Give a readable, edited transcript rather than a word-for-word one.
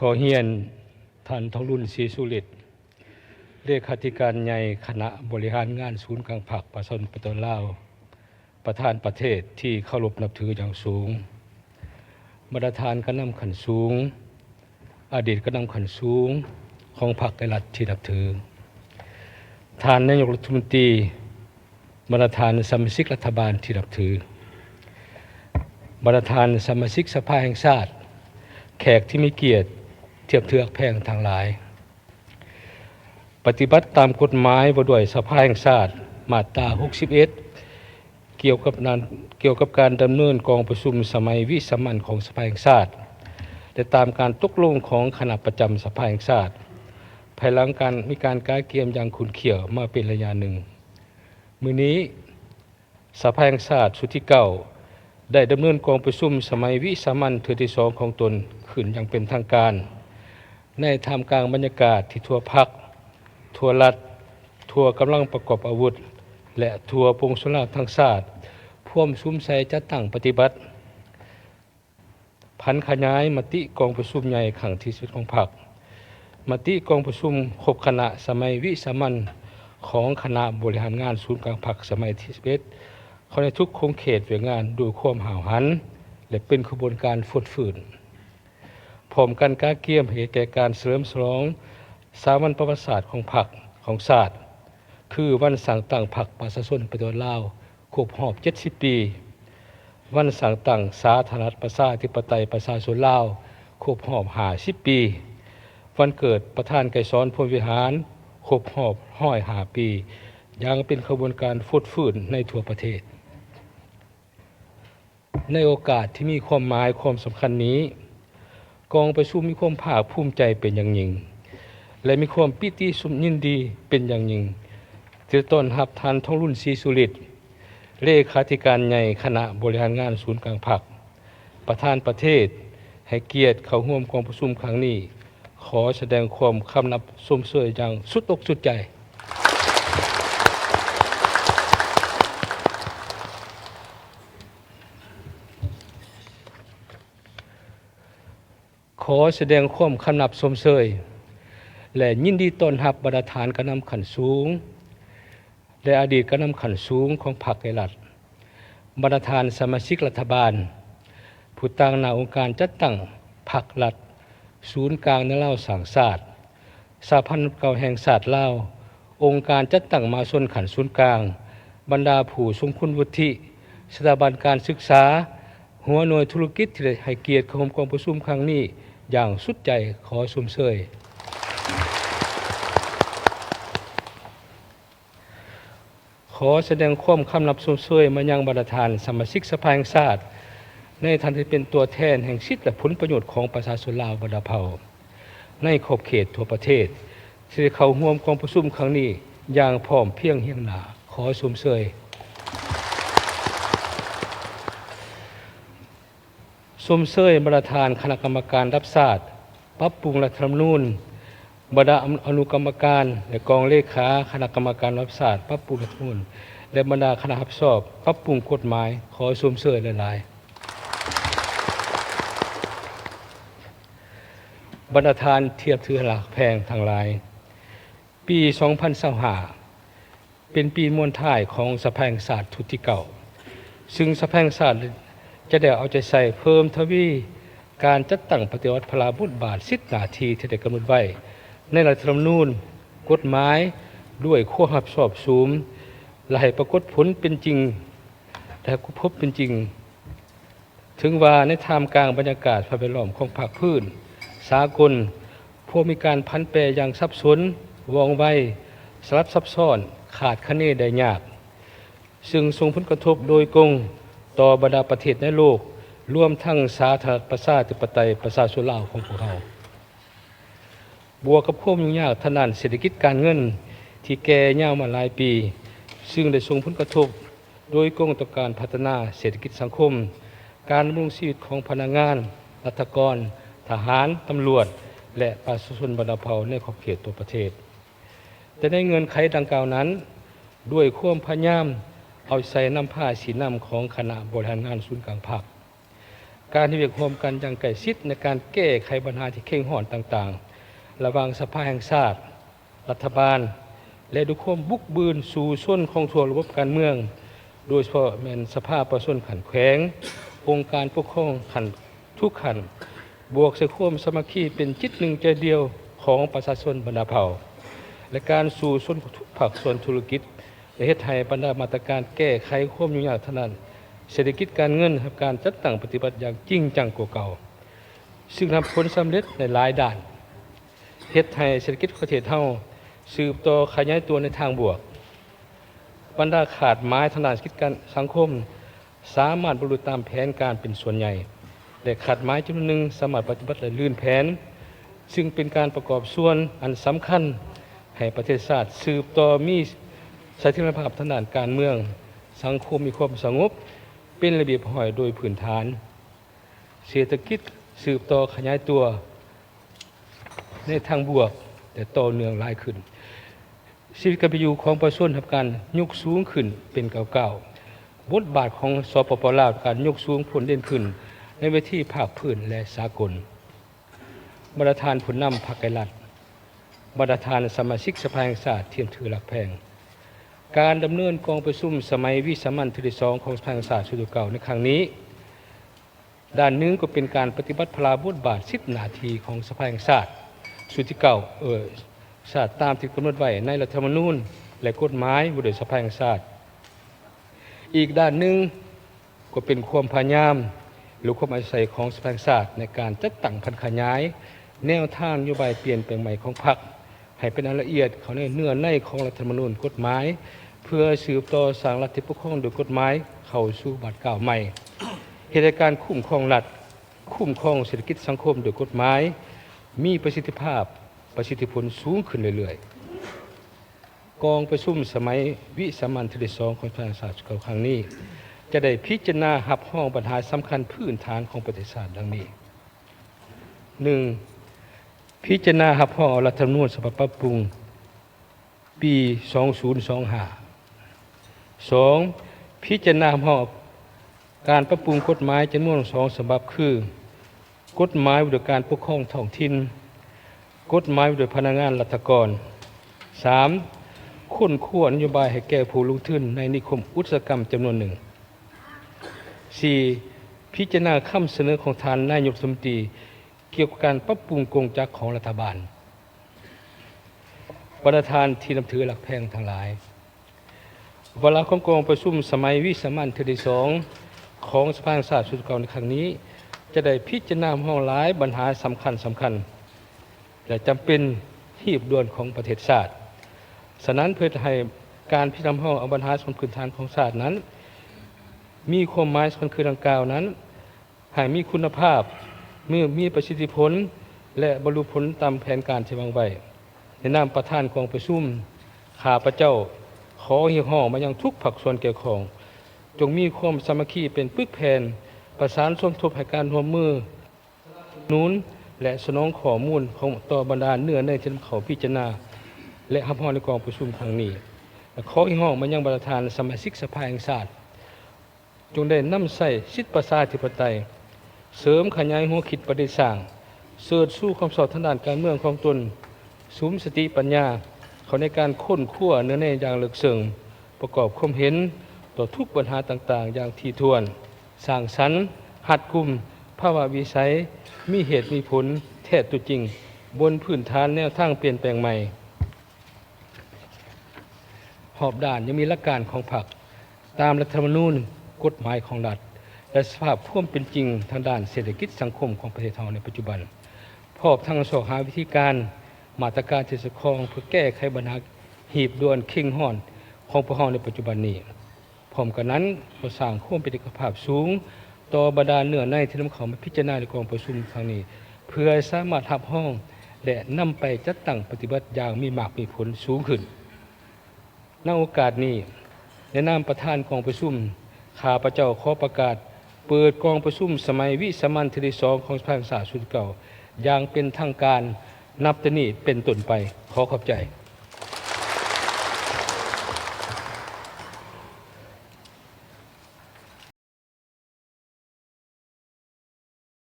ขอเฮียนท่านทองรุ่นศรีสุฤทธิ์เลขาธิการใหญ่คณะบริหารงานศูนย์กลางผักประชาชนประเทศลาวประธานประเทศที่เคารพนับถืออย่างสูงมาตรฐานกระนำขันสูงอดีตกระนำขันสูงของพรรคในรัฐที่นับถือท่านนายกรัฐมนตรีมาตรฐานสมาชิกรัฐบาลที่นับถือมาตรฐานสมาชิกสภาแห่งชาติแขกที่มีเกียรติเทียบเทือกแพงทางหลายปฏิบัติตามกฎหมายว่าด้วยสภาแห่งชาติมาตรา61เกี่ยวกับการดำเนินกองประชุมสมัยวิสามัญของสภาแห่งชาติและตามการตกลงของคณะประจำสภาแห่งชาติภายหลังการมีการก้าวเกี่ยมอย่างขุ่นเขี่ยวมาเป็นระยะหนึ่งมื้อนี้สภาแห่งชาติสุดที่9ได้ดำเนินกองประชุมสมัยวิสามัญเทื่อที่2ของตนขึ้นอย่างเป็นทางการในท่ามกลางบรรยากาศที่ทั่วพรรคทั่วรัฐทั่วกำลังประกอบอาวุธและทั่วปวงชนชาติทั้งชาติพ่วมซุ้มใส่จัดตั้งปฏิบัติพันขยายมติกองประชุมใหญ่ครั้งที่10ของพรรคมติกองประชุมครบคณะสมัยวิสามัญของคณะบริหารงานศูนย์กลางพรรคสมัยที่11เขาในทุกโครงเขตเวียงานดูความห่าวหันและเป็นขบวนการฟุดฝืนพร้อมกันก้าเกี่ยมเหตุแก่การเสริมฉลองสามัญประวัติศาสตร์ของพรรคของชาติคือวันสั่งตั้งพรรคประชาชนประชาชนลาวครบรอบ70ปีวันสั่งตั้งสาธารณรัฐประชาธิปไตยประชาชนลาวครบรอบ50ปีวันเกิดประธานไกรสอนพรหมวิหารครบรอบ105ปียังเป็นขบวนการฟุดฝืนในทั่วประเทศในโอกาสที่มีความหมายความสำคัญนี้กองประชุมมีความภาคภูมิใจเป็นอย่างยิ่งและมีความปิติสุขยินดีเป็นอย่างยิ่งที่ต้อนรับท่านทองรุ่นศรีสุฤทธิ์เลขาธิการใหญ่คณะบริหารงานศูนย์กลางพรรคประธานประเทศให้เกียรติเข้าร่วมกองประชุมครั้งนี้ขอแสดงความคำนับชมเชยอย่างสุดอกสุดใจขอแสดงความคำนับชมเชยและยินดีต้อนรับบรรดาฐานกระนำขันสูงและอดีตกระนำขันสูงของพรรคในรัฐบรรดาฐานสมาชิกรัฐบาลผู้ตั้งหน้าองค์การจัดตั้งพรรครัฐศูนย์กลางในลาวสร้างชาติสหพันธ์เก่าแห่งชาติลาวองค์การจัดตั้งมาชนขันศูนย์กลางบรรดาผู้ทรงคุณวุฒิสถาบันการศึกษาหัวหน่วยธุรกิจที่ได้ให้เกียรติเข้าร่วมกองประชุมครั้งนี้อย่างสุดใจขอชมเชยขอแสดงความคำนับชมเชยมายังบรรดาฐานสมาชิกสภาแห่งชาติในฐานะที่เป็นตัวแทนแห่งสิทธิและผลประโยชน์ของประชาชนลาวบรรดาเผ่าในขอบเขตทั่วประเทศที่ได้เข้าร่วมกองประชุมครั้งนี้อย่างพร้อมเพรียงเฮียงหน้าขอชมเชยชมเชยบรรดาฐานคณะกรรมการรับทราบปรับปรุงรัฐธรรมนูญบรรดาอนุกรรมการและกองเลขาคณะกรรมการรับทราบปรับปรุงรัฐธรรมนูญและบรรดาคณะรับผิดชอบปรับปรุงกฎหมายขอชมเชยหลายๆบรรดาฐานเทียบเทือหลักแพงทางหลายปี2025เป็นปีมวลท้ายของสภาแห่งชาติชุดที่9ซึ่งสภาแห่งชาติจะได้เอาใจใส่เพิ่มทวีการจัดตั้งปฏิวัติพลาบุตรบาท10นาทีที่ได้กำหนดไว้ในรัฐธรรมนูญกฎหมายด้วยความรับผิดชอบสูงและให้ปรากฏผลเป็นจริงและพบเป็นจริงถึงว่าในท่ามกลางบรรยากาศภายล้อมของภาคพื้นสากลพวกมีการพันแปรอย่างซับซ้อนว่องไวสลับซับซ้อนขาดคะเนได้ยากซึ่งส่งผลกระทบโดยตรงต่อบรรดาประเทศในโลกรวมทั้งสาธารณรัฐประชาธิปไตยประชาชนลาวของพวกเราบวกกับความยุ่งยากทางด้านเศรษฐกิจการเงินที่แก่ยาวมาหลายปีซึ่งได้ส่งผลกระทบโดยตรงต่อการพัฒนาเศรษฐกิจสังคมการดำรงชีวิตของพนักงานรัฐกรทหารตำรวจและประชาชนบรรดาเผ่าในขอบเขตตัวประเทศแต่ในเงื่อนไขดังกล่าวนั้นด้วยความพยายามเอาใส่น้ำผ้าสีน้ำของคณะบริหารงานศูนย์กลางพรรค การที่เวียกร่วมกันอย่างใกล้ชิดในการแก้ไขปัญหาที่เข่งหอนต่างๆระหว่างสภาแห่งชาติรัฐบาลและทุกความบุกบืนสู่ส่วนของทั่วระบบการเมืองโดยเฉพาะแม่นสภาประชาชนขันแขวงองค์การปกครองขันทุกขันบวกใส่ความสามัคคีเป็นจิตหนึ่งใจเดียวของประชาชนบรรดาเผ่าและการสู่ส่วนทุกภาคส่วนธุรกิจและเฮ็ดให้บรรดามาตรการแก้ไขความยุ่งยากเท่านั้นเศรษฐกิจการเงินกับการจัดตั้งปฏิบัติอย่างจริงจังกว่าเก่าซึ่งทำผลสำเร็จในหลายด้านเฮ็ดให้เศรษฐกิจประเทศเฮาสืบต่อขยายตัวในทางบวกบรรดาขาดไม้ทางด้านเศรษฐกิจการสังคมสามารถบรรลุตามแผนการเป็นส่วนใหญ่และขาดไม้จำนวนหนึ่งสามารถปฏิบัติและลื่นแผนซึ่งเป็นการประกอบส่วนอันสำคัญให้ประเทศชาติสืบต่อมีเสถียรภาพทางด้านการเมืองสังคมมีความสงบเป็นระเบียบห้อยโดยพื้นฐานเศรษฐกิจสืบต่อขยายตัวในทางบวกแต่ต่อเนื่องหลายขึ้นชีวิตการเป็นอยู่ของประชาชนทำการยกสูงขึ้นเป็นเก่าๆบทบาทของสปป.ลาวการยกสูงผลเด่นขึ้นในเวทีภาคพื้นและสากลบรรดาทานผลนำพรรคไกรรัฐบรรดาทานสมาชิกสภาแห่งชาติเทียมถือหลักแพงการดำเนินกองประชุมสมัยวิสามัญที่2ของสภาแห่งชาติชุดเก่าในครั้งนี้ด้านหนึ่งก็เป็นการปฏิบัติพลาบทบาท10 นาทีของสภาแห่งชาติชุดที่เก่าชาติตามที่กำหนดไว้ในรัฐธรรมนูญและกฎหมายบริสภาแห่งชาติอีกด้านหนึ่งก็เป็นความพยายามหรือความอาศัยของสภาแห่งชาติในการจัดตั้งพันขยายแนวทางนโยบายเปลี่ยนแปลงใหม่ของพรรคให้เป็นรายละเอียดเขาในเนื้อในของรัฐธรรมนูญกฎหมายเพื่อสืบต่อสร้างรัฐที่ปกครองโดยกฎหมายเข้าสู่บัดเก่าใหม่เหตุการณ์คุ้มครองรัฐคุ้มครองเศรษฐกิจสังคมโดยกฎหมายมีประสิทธิภาพประสิทธิผลสูงขึ้นเรื่อยๆกองประชุมสมัยวิสามัญที่2ของสภาแห่งชาติครั้งนี้จะได้พิจารณาหับห้องปัญหาสำคัญพื้นฐานของประเทศชาติดังนี้ 1. พิจารณาหับห้องรัฐธรรมนูญฉบับปรับปรุงปี 2025 2. พิจารณาหับห้องการปรับปรุงกฎหมายจำนวน2 ฉบับคือกฎหมายว่าด้วยการปกครองท้องถิ่นกฎหมายว่าด้วยพนักงานรัฐกร 3. ค้นคว้านโยบายให้แก่ผู้ลงทุนในนิคมอุตสาหกรรมจำนวนหนึ่ง 4. พิจารณาคำเสนอของท่านนายกรัฐมนตรีเกี่ยวกับการปรับปรุงกงจักรของรัฐบาลประธานที่นับถือหลักแพงทั้งหลายเวลาของกองประชุมสมัยวิสามัญที่2ของสภาแห่งชาติชุดเก่าในครั้งนี้จะได้พิจารณาห้องหลายปัญหาสำคัญและจำเป็นที่ด่วนของประเทศชาติฉะนั้นเพื่อให้การพิจารณาห้องเอาปัญหาส่วนพื้นฐานของชาตินั้นมีความหมายส่วนคือดังกล่าวนั้นให้มีคุณภาพมีประสิทธิผลและบรรลุผลตามแผนการที่วางไว้ในนามประธานกองประชุมข้าพเจ้าขอเรียกร้องมายังทุกภาคส่วนเกี่ยวข้องจงมีความสามัคคีเป็นปึกแผ่นประสานสมทบให้การร่วมมือนุนและสนองข้อมูลของต่อบรรดาเนื้อในที่นำเขาพิจารณาและหับห้องในกองประชุมครั้งนี้ขอเรียกร้องมายังประธานสมาชิกสภาแห่งชาติจงได้นำใส่สิทธิประชาธิปไตยเสริมขยายหัวคิดประดิษฐ์สร้างเสริมสู้ความสอดทางด้านการเมืองของตนสุมสติปัญญาเขาในการค้นคว้าเนื้อในอย่างลึกซึ้งประกอบความเห็นต่อทุกปัญหาต่างๆอย่างถี่ถ้วนสร้างสรรค์หัดกลุ่มภาวะวิสัยมีเหตุมีผลแท้ตัวจริงบนพื้นฐานแนวทางเปลี่ยนแปลงใหม่หอบด่านยังมีหลักการของพรรคตามรัฐธรรมนูญกฎหมายของรัฐและสภาพความเป็นจริงทางด้านเศรษฐกิจสังคมของประเทศไทยในปัจจุบันพร้อมทั้งสอบหาวิธีการมาตรการที่จะครองเพื่อแก้ไขปัญหาหีบด่วนเข่งห้อนของพวกเราในปัจจุบันนี้พร้อมกันนั้นก็สร้างความเป็นเอกภาพสูงต่อบรรดาเนื้อในที่นำเขามาพิจารณาในกองประชุมครั้งนี้เพื่อสามารถทับห้องและนำไปจัดตั้งปฏิบัติอย่างมีมากมีผลสูงขึ้นณโอกาสนี้ในนามประธานกองประชุมข้าพเจ้าขอประกาศเปิดกองประชุมสมัยวิสามัญที่2ของสภาแห่งชาติชุดเก่าอย่างเป็นทางการนับแต่นี้เป็นต้นไปขอขอบใจ